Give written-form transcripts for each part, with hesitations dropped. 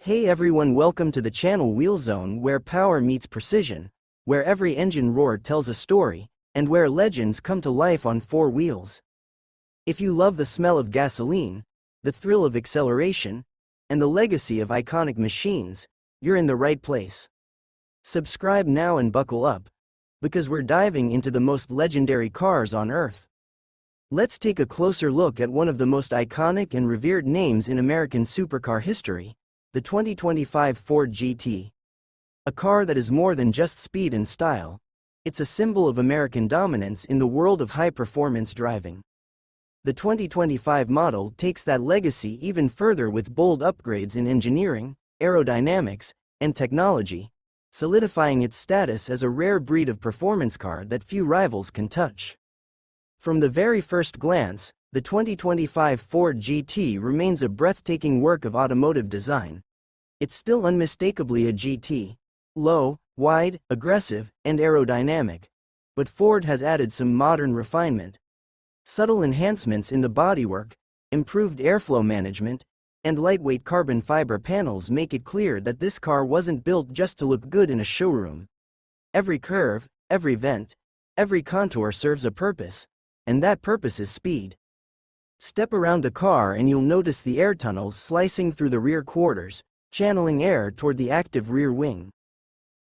Hey everyone, welcome to the channel Wheel Zone, where power meets precision, where every engine roar tells a story, and where legends come to life on four wheels. If you love the smell of gasoline, the thrill of acceleration, and the legacy of iconic machines, you're in the right place. Subscribe now and buckle up, because we're diving into the most legendary cars on Earth. Let's take a closer look at one of the most iconic and revered names in American supercar history, the 2025 Ford GT. A car that is more than just speed and style. It's a symbol of American dominance in the world of high-performance driving. The 2025 model takes that legacy even further with bold upgrades in engineering, aerodynamics, and technology, solidifying its status as a rare breed of performance car that few rivals can touch. From the very first glance, the 2025 Ford GT remains a breathtaking work of automotive design. It's still unmistakably a GT. Low, wide, aggressive, and aerodynamic. But Ford has added some modern refinement. Subtle enhancements in the bodywork, improved airflow management, and lightweight carbon fiber panels make it clear that this car wasn't built just to look good in a showroom. Every curve, every vent, every contour serves a purpose, and that purpose is speed. Step around the car and you'll notice the air tunnels slicing through the rear quarters, channeling air toward the active rear wing.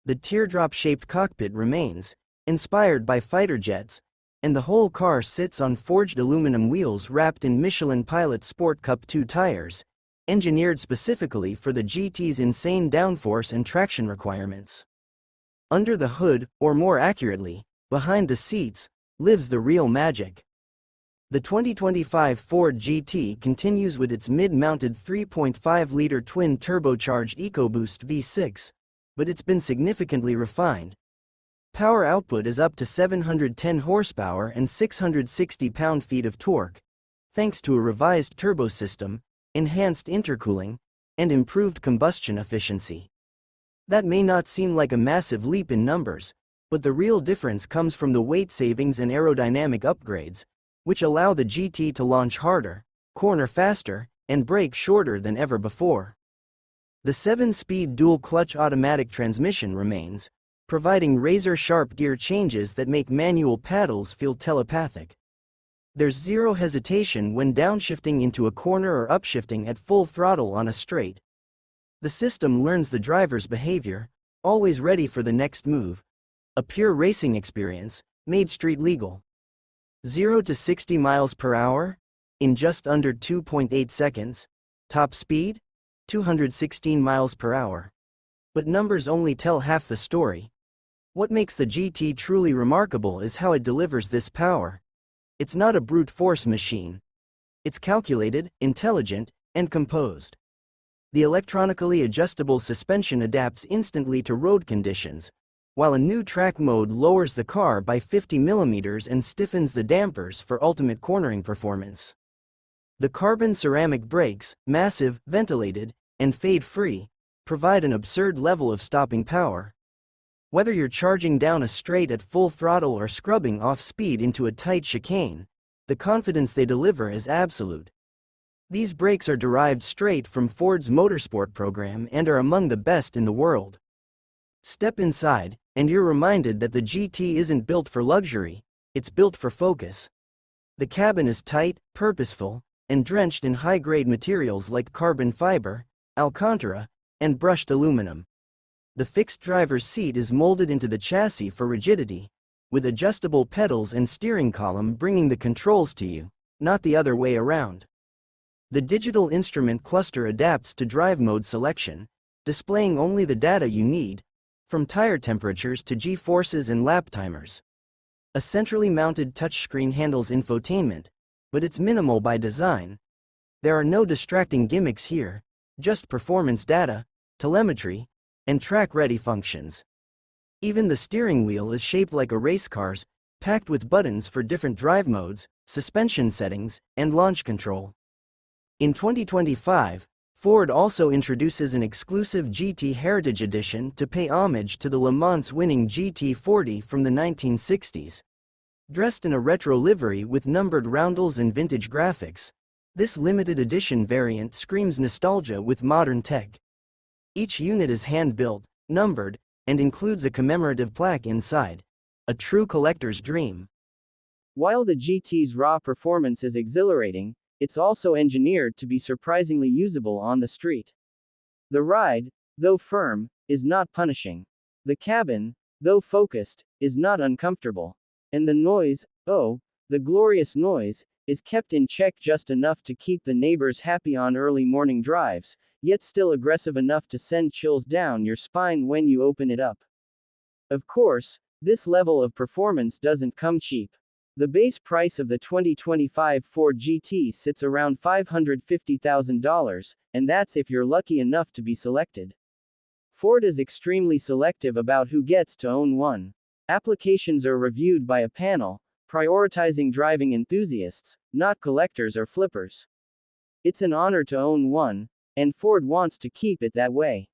The teardrop-shaped cockpit remains, inspired by fighter jets, and the whole car sits on forged aluminum wheels wrapped in Michelin Pilot Sport Cup 2 tires, engineered specifically for the GT's insane downforce and traction requirements. Under the hood, or more accurately, behind the seats, lives the real magic. The 2025 Ford GT continues with its mid-mounted 3.5-liter twin-turbocharged EcoBoost V6, but it's been significantly refined. Power output is up to 710 horsepower and 660 pound-feet of torque, thanks to a revised turbo system, enhanced intercooling, and improved combustion efficiency. That may not seem like a massive leap in numbers, but the real difference comes from the weight savings and aerodynamic upgrades, which allow the GT to launch harder, corner faster, and brake shorter than ever before. The 7-speed dual-clutch automatic transmission remains, providing razor-sharp gear changes that make manual paddles feel telepathic. There's zero hesitation when downshifting into a corner or upshifting at full throttle on a straight. The system learns the driver's behavior, always ready for the next move. A pure racing experience, made street legal. 0 to 60 miles per hour? In just under 2.8 seconds. Top speed? 216 miles per hour. But numbers only tell half the story. What makes the GT truly remarkable is how it delivers this power. It's not a brute force machine. It's calculated, intelligent, and composed. The electronically adjustable suspension adapts instantly to road conditions, while a new track mode lowers the car by 50 mm and stiffens the dampers for ultimate cornering performance. The carbon ceramic brakes, massive, ventilated, and fade-free, provide an absurd level of stopping power. Whether you're charging down a straight at full throttle or scrubbing off speed into a tight chicane, the confidence they deliver is absolute. These brakes are derived straight from Ford's motorsport program and are among the best in the world. Step inside, and you're reminded that the GT isn't built for luxury, it's built for focus. The cabin is tight, purposeful, and drenched in high-grade materials like carbon fiber, Alcantara, and brushed aluminum. The fixed driver's seat is molded into the chassis for rigidity, with adjustable pedals and steering column bringing the controls to you, not the other way around. The digital instrument cluster adapts to drive mode selection, displaying only the data you need, from tire temperatures to G-forces and lap timers. A centrally mounted touchscreen handles infotainment, but it's minimal by design. There are no distracting gimmicks here, just performance data, telemetry, and track-ready functions. Even the steering wheel is shaped like a race car's, packed with buttons for different drive modes, suspension settings, and launch control. In 2025, Ford also introduces an exclusive GT Heritage Edition to pay homage to the Le Mans-winning GT40 from the 1960s. Dressed in a retro livery with numbered roundels and vintage graphics, this limited edition variant screams nostalgia with modern tech. Each unit is hand-built, numbered, and includes a commemorative plaque inside. A true collector's dream. While the GT's raw performance is exhilarating, it's also engineered to be surprisingly usable on the street. The ride, though firm, is not punishing. The cabin, though focused, is not uncomfortable. And the noise, oh, the glorious noise, is kept in check just enough to keep the neighbors happy on early morning drives, yet still aggressive enough to send chills down your spine when you open it up. Of course, this level of performance doesn't come cheap. The base price of the 2025 Ford GT sits around $550,000, and that's if you're lucky enough to be selected. Ford is extremely selective about who gets to own one. Applications are reviewed by a panel, prioritizing driving enthusiasts, not collectors or flippers. It's an honor to own one, and Ford wants to keep it that way.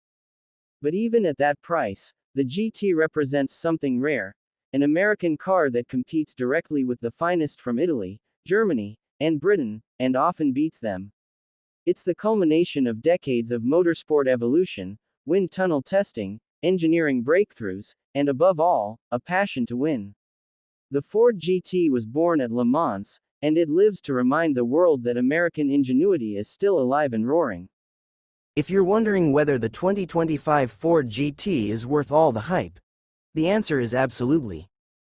But even at that price, the GT represents something rare. An American car that competes directly with the finest from Italy, Germany, and Britain, and often beats them. It's the culmination of decades of motorsport evolution, wind tunnel testing, engineering breakthroughs, and above all, a passion to win. The Ford GT was born at Le Mans, and it lives to remind the world that American ingenuity is still alive and roaring. If you're wondering whether the 2025 Ford GT is worth all the hype, the answer is absolutely.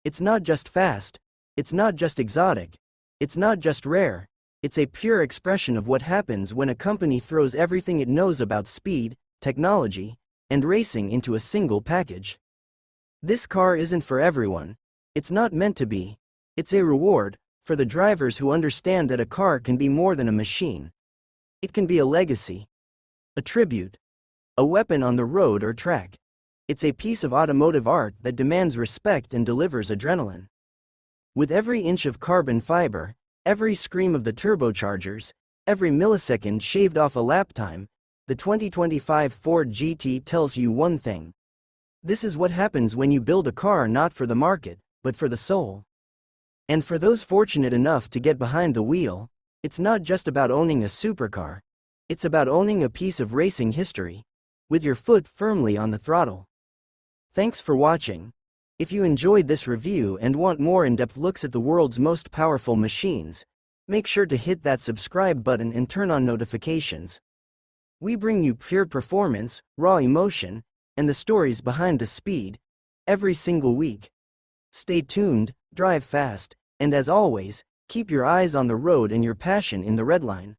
It's not just fast, it's not just exotic, it's not just rare, it's a pure expression of what happens when a company throws everything it knows about speed, technology, and racing into a single package. This car isn't for everyone. It's not meant to be. It's a reward for the drivers who understand that a car can be more than a machine. It can be a legacy, a tribute, a weapon on the road or track. It's a piece of automotive art that demands respect and delivers adrenaline. With every inch of carbon fiber, every scream of the turbochargers, every millisecond shaved off a lap time, the 2025 Ford GT tells you one thing. This is what happens when you build a car not for the market, but for the soul. And for those fortunate enough to get behind the wheel, it's not just about owning a supercar. It's about owning a piece of racing history, with your foot firmly on the throttle. Thanks for watching. If you enjoyed this review and want more in-depth looks at the world's most powerful machines, make sure to hit that subscribe button and turn on notifications. We bring you pure performance, raw emotion, and the stories behind the speed, every single week. Stay tuned, drive fast, and as always, keep your eyes on the road and your passion in the red line.